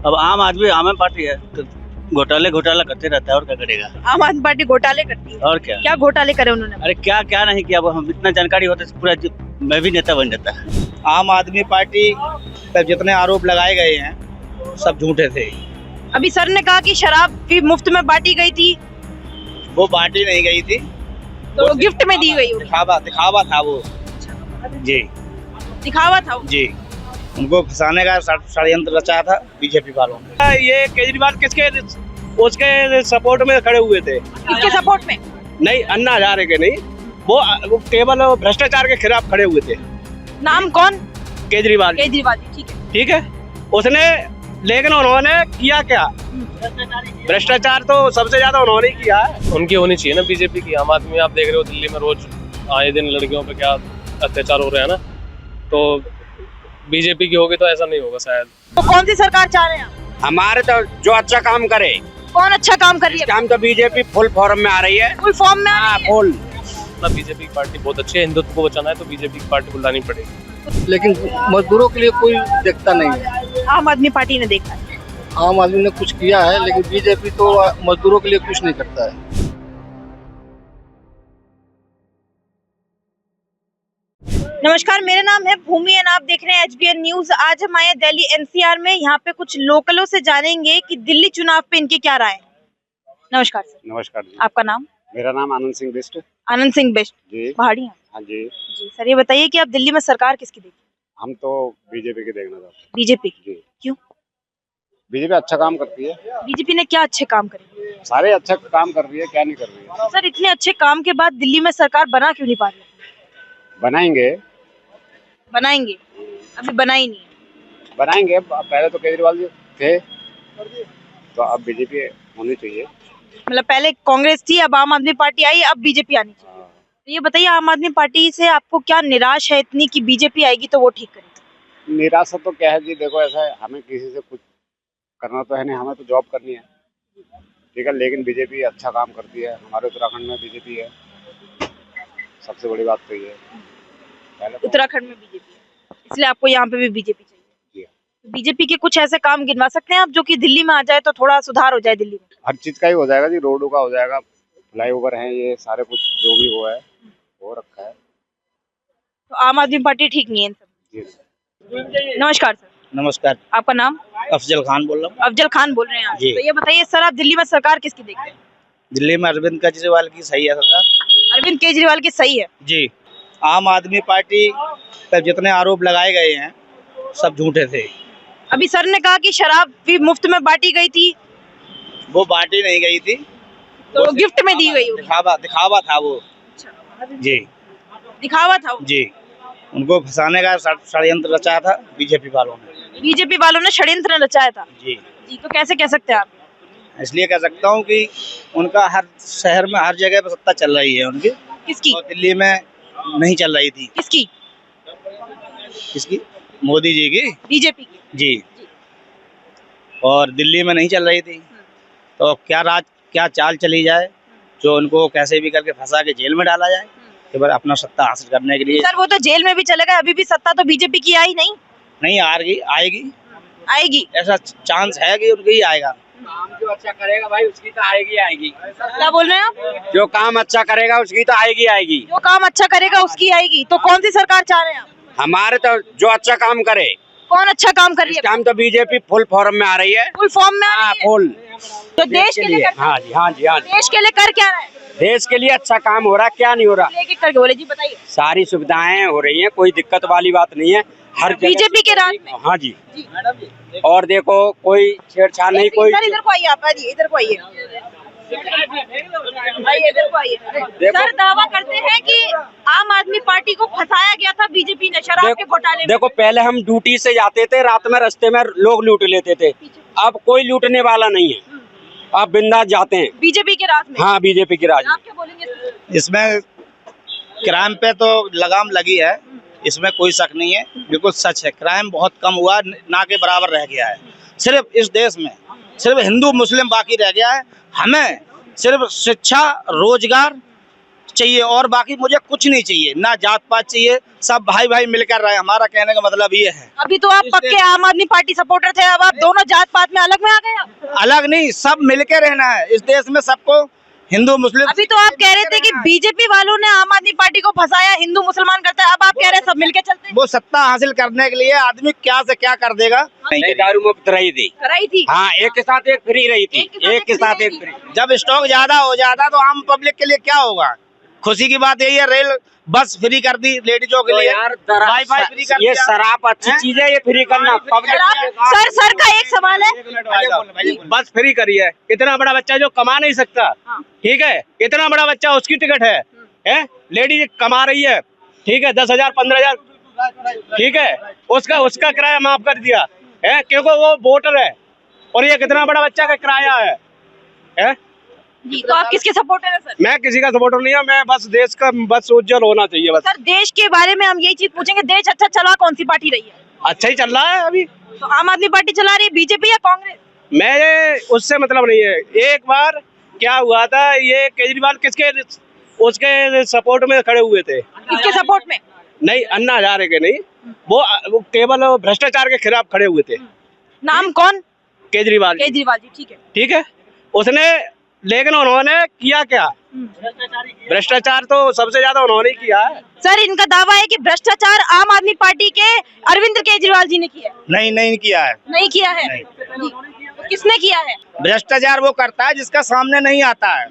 अब आम आदमी आम पार्टी है तो घोटाला करते रहता है, और क्या करेगा। आम आदमी पार्टी घोटाले करती है। और क्या क्या घोटाले करे उन्होंने? अरे क्या क्या नहीं किया, वो हम इतना जानकारी होता तो पूरा मैं भी नेता बन जाता। आम आदमी पार्टी पर जितने आरोप लगाए गए हैं सब झूठे थे। अभी सर ने कहा कि शराब भी मुफ्त में बांटी गई थी, वो बांटी नहीं गई थी, तो वो गिफ्ट में दी गई होगी। दिखावा था वो। जी दिखावा था वो। जी, उनको फंसाने का षड्यंत्र रचा था बीजेपी वालों ने। ये केजरीवाल किसके उसके सपोर्ट में खड़े हुए थे? किसके सपोर्ट में? नहीं, अन्ना हजारे के नहीं, वो केवल भ्रष्टाचार के खिलाफ खड़े हुए थे। नाम कौन? केजरीवाल। केजरीवाल जी, ठीक है, उसने, लेकिन उन्होंने किया क्या? भ्रष्टाचार तो सबसे ज्यादा उन्होंने ही किया है। उनकी होनी चाहिए ना बीजेपी की। आम आदमी आप देख रहे हो दिल्ली में रोज आए दिन लड़कियों पे क्या अत्याचार हो रहे हैं ना, तो बीजेपी की होगी तो ऐसा नहीं होगा शायद। तो कौन सी सरकार चाह रहे हैं आप? हमारे तो जो अच्छा काम करे। कौन अच्छा काम कर रही है? काम तो बीजेपी फुल फॉर्म में आ रही है। फुल फॉर्म में आ रही है? फुल। बीजेपी की पार्टी बहुत अच्छी है, हिंदुत्व को बचाना है तो बीजेपी की पार्टी बुलानी पड़ेगी। लेकिन मजदूरों के लिए कोई देखता नहीं है। आम आदमी पार्टी ने देखा है। आम आदमी ने कुछ किया है, लेकिन बीजेपी तो मजदूरों के लिए कुछ नहीं करता है। नमस्कार, मेरा नाम है भूमि और आप देख रहे हैं HBN न्यूज। आज हम आए दिल्ली NCR में। यहाँ पे कुछ लोकलों से जानेंगे कि दिल्ली चुनाव पे इनकी क्या राय है। नमस्कार सर। नमस्कार जी। आपका नाम? मेरा नाम आनंद सिंह बिष्ट। आनंद सिंह बिष्ट जी। पहाड़ी हैं? हाँ जी। जी सर, ये बताइए कि आप दिल्ली में सरकार किसकी देखी? हम तो बीजेपी के देखना चाहते हैं। बीजेपी की। जी। क्यों? बीजेपी अच्छा काम करती है। बीजेपी ने क्या अच्छे काम करे? सारे अच्छा काम कर रही है, क्या नहीं कर रही है। सर, इतने अच्छे काम के बाद दिल्ली में सरकार बना क्यों नहीं पा रही? बनाएंगे। अभी बनाई नहीं है। बनाएंगे, पहले तो केजरीवाल जी थे, तो अब बीजेपी होनी चाहिए। मतलब पहले कांग्रेस थी, अब आम आदमी पार्टी आई, अब बीजेपी आनी चाहिए। तो ये बताइए, आम आदमी पार्टी से आपको क्या निराश है इतनी कि बीजेपी आएगी तो वो ठीक करेगी? निराशा तो क्या है जी, देखो ऐसा है, हमें किसी से कुछ करना तो है नहीं, हमें तो जॉब करनी है, ठीक है। लेकिन बीजेपी अच्छा काम करती है, हमारे उत्तराखंड में बीजेपी है, सबसे बड़ी बात तो ये है। उत्तराखंड में बीजेपी है, इसलिए आपको यहाँ पे भी बीजेपी चाहिए। बीजेपी के कुछ ऐसे काम गिनवा सकते हैं आप जो कि दिल्ली में आ जाए तो थोड़ा सुधार हो जाए दिल्ली में? हर चीज का ही हो जाएगा जी, रोडों का हो जाएगा, फ्लाईओवर है, ये सारे कुछ जो भी हुआ है वो रखा है। तो आम आदमी पार्टी ठीक नहीं है इन सब? नमस्कार सर। नमस्कार। आपका नाम? अफजल खान बोल रहा हूँ। अफजल खान बोल रहे हैं आप। जी। तो ये बताइए सर, आप दिल्ली में सरकार किसकी देखते हैं? दिल्ली में अरविंद केजरीवाल की सही है सरकार। अरविंद केजरीवाल की सही है? जी। आम आदमी पार्टी पर जितने आरोप लगाए गए हैं सब झूठे थे। अभी सर ने कहा कि शराब भी मुफ्त में बांटी गई थी, वो बांटी नहीं गई थी, तो वो गिफ्ट में दी गई होगी। दिखावा था वो। जी। दिखावा था वो। जी, उनको फंसाने का षड्यंत्र रचा था बीजेपी वालों ने। बीजेपी वालों ने षड्यंत्र रचाया था। जी। जी, तो कैसे कह सकते हैं आप? इसलिए कह सकता हूँ कि उनका हर शहर में हर जगह पर सत्ता चल रही है उनकी। किसकी? और दिल्ली में नहीं चल रही थी। किसकी? किसकी? मोदी जी की। बीजेपी की। जी। और दिल्ली में नहीं चल रही थी, तो क्या चाल चली जाए जो उनको कैसे भी करके फंसा के जेल में डाला जाए, केवल अपना सत्ता हासिल करने के लिए। सर, वो तो जेल में भी चले गए, अभी भी सत्ता तो बीजेपी की आई नहीं आएगी। ऐसा चांस है कि उनकी ही आएगा। जो अच्छा करेगा भाई उसकी तो आएगी। क्या बोल रहे हैं आप? जो काम अच्छा करेगा उसकी तो आएगी। जो काम अच्छा करेगा उसकी आएगी। तो कौन सी सरकार चाह रहे हैं आप? हमारे तो जो अच्छा काम करे। कौन अच्छा काम कर रही है? काम तो बीजेपी फुल फॉर्म में आ रही है। फुल फॉर्म में आ रही है? फुल। तो देश के लिए हाँ जी। देश के लिए कर क्या रहा है? देश के लिए अच्छा काम हो रहा, क्या नहीं हो रहा। एक एक करके बोले जी, बताइए। सारी सुविधाएं हो रही हैं, कोई दिक्कत वाली बात नहीं है। हर बीजेपी के राज में। हाँ जी। और देखो कोई छेड़छाड़ नहीं, कोई। इधर को आइए आप, इधर को आइए। इधर को आइए। सर, दावा करते हैं कि आम आदमी पार्टी को फंसाया गया था बीजेपी ने शराब के घोटाले में। देखो, पहले हम ड्यूटी से जाते थे, रात में रास्ते में लोग लूट लेते थे, अब कोई लूटने वाला नहीं है, अब बिंदास जाते हैं बीजेपी के राज में। हाँ, बीजेपी की राज में। आप क्या बोलेंगे? इसमें क्राइम पे तो लगाम लगी है, इसमें कोई शक नहीं है, बिल्कुल सच है। क्राइम बहुत कम हुआ, ना के बराबर रह गया है। सिर्फ इस देश में सिर्फ हिंदू मुस्लिम बाकी रह गया है। हमें सिर्फ शिक्षा, रोजगार चाहिए और बाकी मुझे कुछ नहीं चाहिए, ना जात पात चाहिए, सब भाई भाई मिलकर रहे। हमारा कहने का मतलब ये है। अभी तो आप पक्के आम आदमी पार्टी सपोर्टर थे, अब आप दोनों जात पात में अलग में आ गए आप? अलग नहीं, सब मिलकर रहना है इस देश में, सबको हिंदू मुस्लिम। अभी तो आप कह रहे थे कि बीजेपी वालों ने आम आदमी पार्टी को फंसाया, हिंदू मुसलमान करता है, अब आप कह रहे हैं सब मिलके चलते हैं। वो सत्ता हासिल करने के लिए आदमी क्या से क्या कर देगा। नहीं, दारू मुक्त रही थी। कराई थी। हाँ, एक के साथ एक फ्री रही थी, एक के साथ एक फ्री। जब स्टॉक ज्यादा हो जाता तो आम पब्लिक के लिए क्या होगा? खुशी की बात यही है, रेल बस फ्री कर दी लेडीजों के तो लिए, यार वाईफाई फ्री कर ये दिया। शराब अच्छी चीज है, ये फ्री करना पब्लिक। सर का एक सवाल है, बस फ्री करी है। इतना बड़ा बच्चा जो कमा नहीं सकता, ठीक है, इतना बड़ा बच्चा उसकी टिकट है, लेडीज कमा रही है, ठीक है, 10,000 15,000, ठीक है, उसका किराया माफ कर दिया है क्योंकि वो वोटर है, और ये कितना बड़ा बच्चा का किराया है? जी, तो आप किसके सपोर्टर हैं सर? मैं किसी का सपोर्टर नहीं हूँ, मैं बस देश का बस उज्जवल होना चाहिए बस। सर देश के बारे में हम यही चीज पूछेंगे, देश अच्छा चला कौन सी पार्टी रही है? अच्छा ही चल रहा है अभी। तो आम आदमी पार्टी चला रही है, बीजेपी या कांग्रेस? मैं उससे मतलब नहीं है। एक बार क्या हुआ था, ये केजरीवाल उसके सपोर्ट में खड़े हुए थे। किसके सपोर्ट में? नहीं, अन्ना हजारे के नहीं, वो केवल भ्रष्टाचार के खिलाफ खड़े हुए थे। नाम कौन? केजरीवाल जी। केजरीवाल जी, ठीक है। ठीक है, उसने, लेकिन उन्होंने किया क्या? भ्रष्टाचार तो सबसे ज्यादा उन्होंने ही किया है। सर इनका दावा है कि भ्रष्टाचार आम आदमी पार्टी के अरविंद केजरीवाल जी ने किया है। नहीं किया है। नहीं किया है। जी। तो किसने किया है? भ्रष्टाचार वो करता है जिसका सामने नहीं आता है,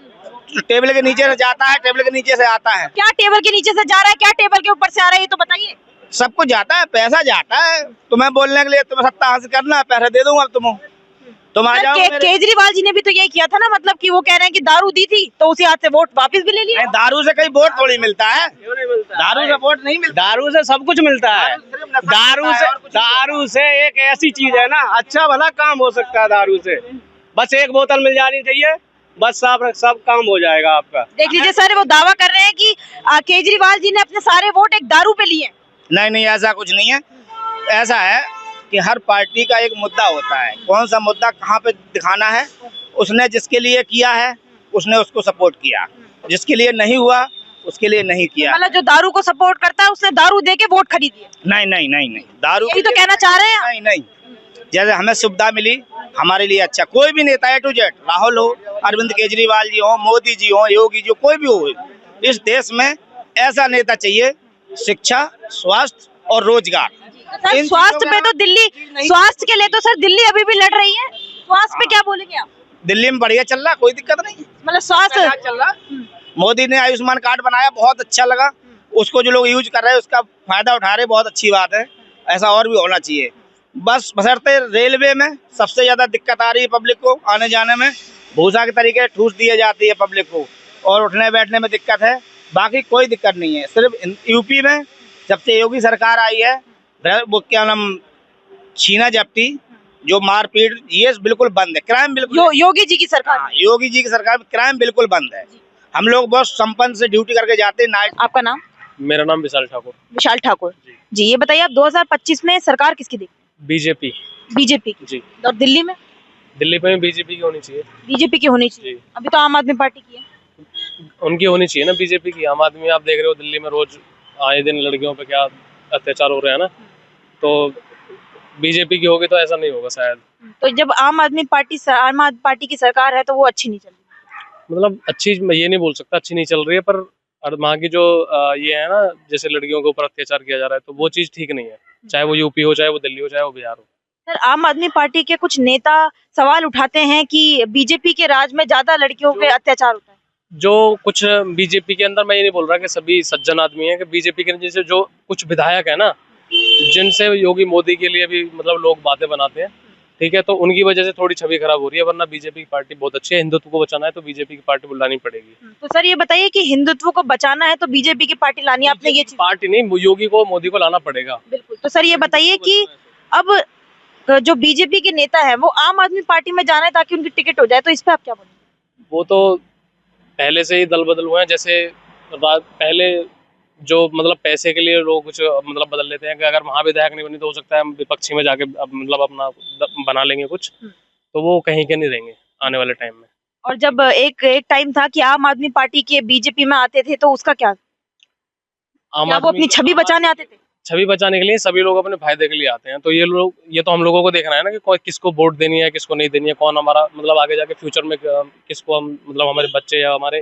टेबल के नीचे से जाता है, टेबल के नीचे से आता है। क्या टेबल के नीचे से जा रहा है, क्या टेबल के ऊपर से आ रहा है, ये तो बताइए। सब कुछ जाता है, पैसा जाता है। तुम्हें बोलने के लिए, तुम्हें सत्ता हासिल करना है, पैसा दे दूंगा तुम आ जाओ। केजरीवाल जी ने भी तो यही किया था ना, मतलब कि वो कह रहे हैं कि दारू दी थी तो उसी हाथ से वोट वापस भी ले लिया। दारू से कहीं वोट थोड़ी मिलता है, दारू से वोट नहीं मिलता। दारू से सब कुछ मिलता है। दारू से एक ऐसी चीज है ना, अच्छा भला काम हो सकता है दारू से। बस एक बोतल मिल जानी चाहिए, बस सब काम हो जाएगा आपका। देख लीजिए सर, वो दावा कर रहे हैं कि केजरीवाल जी ने अपने सारे वोट एक दारू पे लिए। नहीं, ऐसा कुछ नहीं है। ऐसा है कि हर पार्टी का एक मुद्दा होता है, कौन सा मुद्दा कहाँ पे दिखाना है। उसने जिसके लिए किया है उसने उसको सपोर्ट किया, जिसके लिए नहीं हुआ उसके लिए नहीं किया। मतलब जो दारू को सपोर्ट करता है उसने दारू दे के वोट खरीदी है। नहीं, दारू यही तो कहना चाह रहे हैं। नहीं, जैसे हमें सुविधा मिली हमारे लिए अच्छा। कोई भी नेता A to Z, राहुल हो, अरविंद केजरीवाल जी हो, मोदी जी हो, योगी जी हो, कोई भी हो, इस देश में ऐसा नेता चाहिए। शिक्षा, स्वास्थ्य और रोजगार। सर स्वास्थ्य पे तो दिल्ली, स्वास्थ्य के लिए तो सर दिल्ली अभी भी लड़ रही है। स्वास्थ्य पे क्या बोलेंगे आप? दिल्ली में बढ़िया चल रहा, कोई दिक्कत नहीं, मतलब स्वास्थ्य चल रहा। मोदी ने आयुष्मान कार्ड बनाया, बहुत अच्छा लगा। उसको जो लोग यूज कर रहे हैं उसका फायदा उठा रहे, बहुत अच्छी बात है। ऐसा और भी होना चाहिए। बस बशर्ते रेलवे में सबसे ज्यादा दिक्कत आ रही है पब्लिक को आने जाने में, भूसा के तरीके ठूस दिए जाती है पब्लिक को, और उठने बैठने में दिक्कत है। बाकी कोई दिक्कत नहीं है। सिर्फ यूपी में जब से योगी सरकार आई है, वो क्या नाम, छीना जब्ती, जो मारपीट, ये बिल्कुल बंद है। क्राइम बिल्कुल, योगी जी की सरकार। योगी जी की सरकार में क्राइम बिल्कुल बंद है। हम लोग बहुत संपन्न से ड्यूटी करके जाते हैं नाइट। आपका नाम? मेरा नाम विशाल ठाकुर। विशाल ठाकुर जी, ये बताइए आप 2025 में सरकार किसकी देखते? बीजेपी। बीजेपी की जी। और दिल्ली में? दिल्ली में बीजेपी की होनी चाहिए। बीजेपी की होनी चाहिए। अभी तो आम आदमी पार्टी की है। उनकी होनी चाहिए ना, बीजेपी की। आम आदमी आप देख रहे हो दिल्ली में रोज आए दिन लड़कियों पे क्या अत्याचार हो रहे हैं ना, तो बीजेपी की होगी तो ऐसा नहीं होगा शायद। तो जब आम आदमी पार्टी की सरकार है तो वो अच्छी नहीं चल रही? मतलब अच्छी, मैं ये नहीं बोल सकता अच्छी नहीं चल रही है, पर वहाँ की जो ये है ना, जैसे लड़कियों के ऊपर अत्याचार किया जा रहा है, तो वो चीज ठीक नहीं है। चाहे वो यूपी हो, चाहे वो दिल्ली हो, चाहे वो बिहार हो। सर आम आदमी पार्टी के कुछ नेता सवाल उठाते हैं कि बीजेपी के राज में ज्यादा लड़कियों पे अत्याचार होता है। जो कुछ बीजेपी के अंदर, मैं ये नहीं बोल रहा कि सभी सज्जन आदमी हैं, कि बीजेपी के जैसे जो कुछ विधायक है ना, जिनसे योगी मोदी के लिए भी मतलब लोग बातें बनाते हैं, ठीक है, तो उनकी वजह से थोड़ी छवि खराब हो रही है। वरना बीजेपी की पार्टी बहुत अच्छी है। हिंदुत्व को बचाना है तो बीजेपी की पार्टी बुलानी पड़ेगी। तो सर ये बताइए कि हिंदुत्व को बचाना है तो बीजेपी की पार्टी लानी है, आपने ये चीज? पार्टी नहीं, योगी को, मोदी को लाना पड़ेगा। बिल्कुल। तो सर ये बताइए कि अब जो बीजेपी के नेता है वो आम आदमी पार्टी में जाना है ताकि उनकी टिकट हो जाए, तो इस पे आप क्या बोलेंगे? वो तो पहले से ही दल बदल हुए हैं। जैसे पहले जो मतलब पैसे के लिए लोग कुछ मतलब बदल लेते हैं कि अगर वहाँ विधायक नहीं बनी तो हो सकता है हम विपक्षी में जाके मतलब अपना बना लेंगे कुछ, तो वो कहीं के नहीं रहेंगे आने वाले टाइम में। और जब एक टाइम था कि आम आदमी पार्टी के बीजेपी में आते थे तो उसका क्या, क्या वो अपनी छवि बचाने आते थे? छवि बचाने के लिए सभी लोग अपने फायदे के लिए आते हैं। तो ये तो हम लोगों को देखना है ना कि किसको वोट देनी है, किसको नहीं देनी है, कौन हमारा मतलब आगे जाके फ्यूचर में किसको हम मतलब हमारे बच्चे या हमारे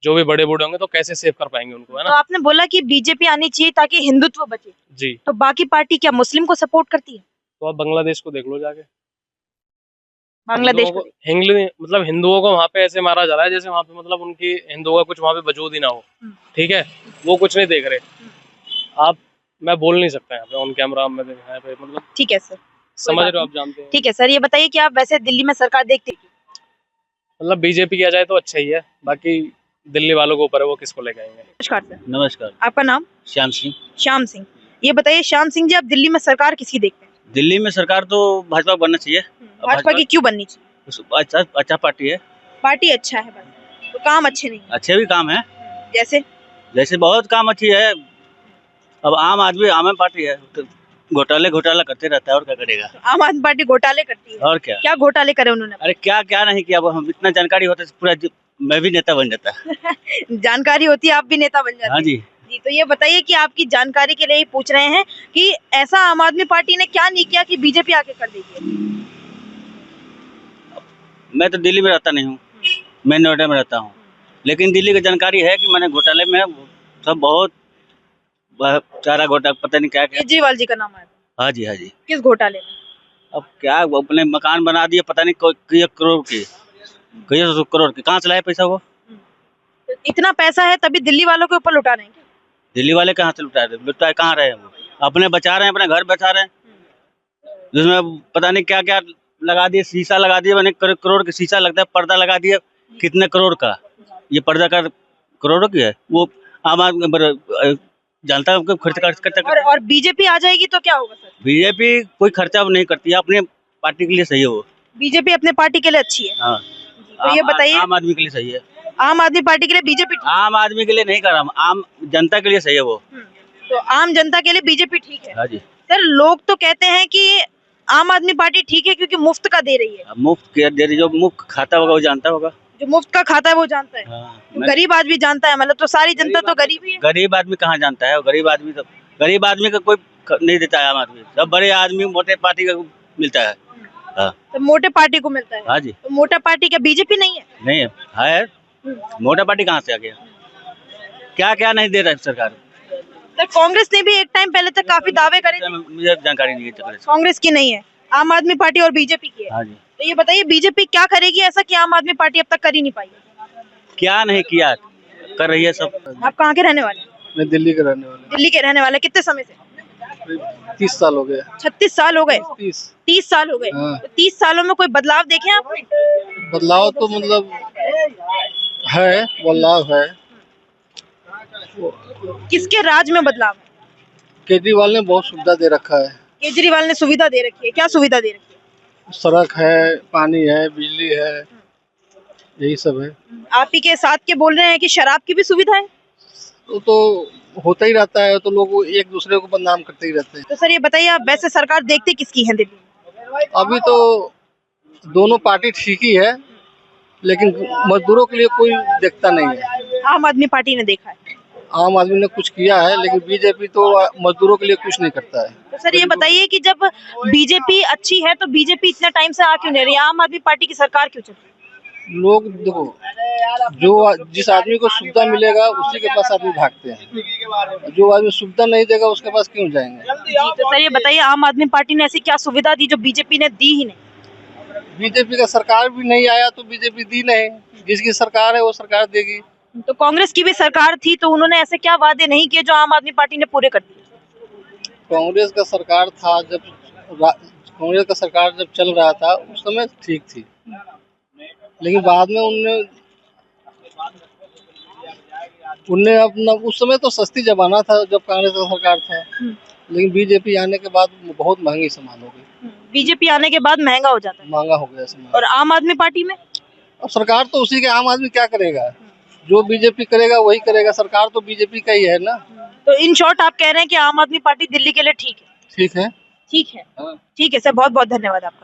जो भी बड़े बूढ़े होंगे तो कैसे सेव कर पाएंगे उनको, है तो ना। आपने बोला कि बीजेपी आनी चाहिए ताकि हिंदुत्व बचे, जी। तो बाकी पार्टी क्या मुस्लिम को सपोर्ट करती है? तो आप बांग्लादेश को देख लो जाके। बांग्लादेश मतलब हिंदुओं को वहाँ पे ऐसे मारा जा रहा है जैसे वहाँ पे मतलब उनकी हिंदुओं का कुछ वहाँ पे वजूद ही ना हो। ठीक है, वो कुछ नहीं देख रहे। मैं बोल नहीं सकता यहाँ पे ऑन कैमरा में यहाँ पे मतलब। ठीक है सर, समझ रहे हो, आप जानते हैं। ठीक है सर, ये बताइए कि आप वैसे दिल्ली में सरकार देखते हैं? मतलब बीजेपी आ जाए तो अच्छा ही है, बाकी दिल्ली वालों के ऊपर है वो किसको लेके आएंगे। नमस्कार सर। नमस्कार। आपका नाम? श्याम सिंह। श्याम सिंह, ये बताइए श्याम सिंह जी, आप दिल्ली में सरकार किसकी देखते हैं? दिल्ली में सरकार तो भाजपा बनना चाहिए। भाजपा की क्यों बननी चाहिए? अच्छा पार्टी है। पार्टी अच्छा है बस, तो काम अच्छे नहीं है? अच्छे भी काम है, जैसे बहुत काम अच्छी है। अब आम आदमी पार्टी है तो घोटाला करते रहता है, और क्या करेगा। तो आम आदमी पार्टी घोटाले करती है, और क्या क्या घोटाले करे उन्होंने? अरे क्या नहीं किया। अब हम इतना जानकारी होता पूरा मैं भी नेता बन जाता। जानकारी होती है आप भी नेता बन जाते हैं। हाँ जी। जी, तो ये बताइए कि आपकी जानकारी के लिए ही पूछ रहे हैं कि ऐसा आम आदमी पार्टी ने क्या नहीं किया कि बीजेपी आके कर देगी? मैं तो दिल्ली में रहता नहीं हूँ, मैं नोएडा में रहता हूँ, लेकिन दिल्ली की जानकारी है कि मैंने घोटाले में सब बहुत सारा घोटाला, पता नहीं क्या क्या। केजरीवाल जी का नाम आया था। हाँ जी। किस घोटाले में? अब क्या वो अपने मकान बना दिए, पता नहीं कई करोड़ के, कई सौ करोड़ के, कहाँ से लाए पैसा वो। तो इतना पैसा है तभी दिल्ली वालों के ऊपर लुटा रहे हैं क्या? दिल्ली वाले कहाँ से लुटाए कहाँ रहे हैं वो, अपने बचा रहे हैं, अपने घर बचा रहे हैं, जिसमें पता नहीं क्या क्या लगा दिए, शीशा लगा दिए, मैंने करोड़ का शीशा लगता है, पर्दा लगा दिए कितने करोड़ का, ये पर्दा का करोड़ों की है। वो आम आदमी जानता है खर्च करता। और बीजेपी आ जाएगी तो क्या होगा सर? बीजेपी कोई खर्चा नहीं करती है, अपने पार्टी के लिए सही है वो। बीजेपी अपने पार्टी के लिए अच्छी है। हाँ। तो ये बताइए, आम आदमी के लिए सही है। आम आदमी पार्टी के लिए बीजेपी? आम आदमी के लिए नहीं कर रहा, आम जनता के लिए सही है वो। तो आम जनता के लिए बीजेपी ठीक है। हाँ जी। सर, लोग तो कहते हैं कि आम आदमी पार्टी ठीक है क्योंकि मुफ्त का दे रही है। मुफ्त दे रही, जो मुफ्त खाता होगा वो जानता होगा, जो मुफ्त का खाता है वो जानता है। हाँ, तो गरीब आदमी जानता है, मतलब तो सारी जनता तो गरीब ही है। गरीब आदमी कहाँ जानता है, गरीब आदमी का कोई नहीं देता है। आम आदमी सब बड़े आदमी मोटे पार्टी का मिलता है। हाँ। तो मोटे पार्टी को मिलता है। हाँ जी। तो मोटा पार्टी क्या बीजेपी नहीं है? नहीं है। मोटा पार्टी कहाँ से आ गया, क्या नहीं दे रहा है सरकार। तो कांग्रेस ने भी एक टाइम पहले तक काफी दावे करे थे। मुझे जानकारी नहीं है कांग्रेस की नहीं है, आम आदमी पार्टी और बीजेपी की है। हाँ जी। तो ये बताइए बीजेपी क्या करेगी ऐसा कि आम आदमी पार्टी अब तक कर ही नहीं पाई? क्या नहीं किया, कर रही है सब। आप कहाँ के रहने वाले? मैं दिल्ली के रहने वाला। दिल्ली के रहने वाले। कितने समय से? 30 साल हो गए। 36 साल हो गए? 30 साल हो गए। हाँ। तो 30 सालों में कोई बदलाव देखे आपने? बदलाव तो मतलब है, बदलाव है। किसके राज में बदलाव है? केजरीवाल ने बहुत सुविधा दे रखा है। केजरीवाल ने सुविधा दे रखी है, क्या सुविधा दे रखी है? सड़क है, पानी है, बिजली है, यही सब है। आप ही के साथ के बोल रहे हैं कि शराब की भी सुविधा है? तो होता ही रहता है, तो लोग एक दूसरे को बदनाम करते ही रहते हैं। तो सर ये बताइए, आप वैसे सरकार देखते किसकी है दिल्ली में? अभी तो दोनों पार्टी ठीक ही है, लेकिन मजदूरों के लिए कोई देखता नहीं है। आम आदमी पार्टी ने देखा है। आम आदमी ने कुछ किया है, लेकिन बीजेपी तो मजदूरों के लिए कुछ नहीं करता है। तो सर ये बताइए कि जब बीजेपी अच्छी है तो बीजेपी इतने टाइम से आ क्यों नहीं रही, आम आदमी पार्टी की सरकार क्यों चल रही है? लोग देखो, जो जिस आदमी को सुविधा मिलेगा उसी के पास आदमी भागते हैं, जो आदमी सुविधा नहीं देगा उसके पास क्यों जाएंगे। तो सर ये बताइए, आम आदमी पार्टी ने ऐसी क्या सुविधा दी जो बीजेपी ने दी ही नहीं? बीजेपी का सरकार भी नहीं आया तो बीजेपी दी नहीं, जिसकी सरकार है वो सरकार देगी। तो कांग्रेस की भी सरकार थी तो उन्होंने ऐसे क्या वादे नहीं किए जो आम आदमी पार्टी ने पूरे कर दिए? कांग्रेस का सरकार था, कांग्रेस का सरकार जब चल रहा था उस समय ठीक थी, लेकिन बाद में उनने अपना, उस समय तो सस्ती जमाना था जब कांग्रेस का सरकार था, लेकिन बीजेपी आने के बाद बहुत महंगी सामान हो गई। बीजेपी आने के बाद महंगा हो जाता है, महंगा हो गया सामान। और आम आदमी पार्टी में अब सरकार तो उसी के, आम आदमी क्या करेगा, जो बीजेपी करेगा वही करेगा, सरकार तो बीजेपी का ही है ना। तो इन शॉर्ट आप कह रहे हैं कि आम आदमी पार्टी दिल्ली के लिए ठीक है? ठीक है। ठीक है, हाँ। ठीक है सर, बहुत बहुत धन्यवाद आपका।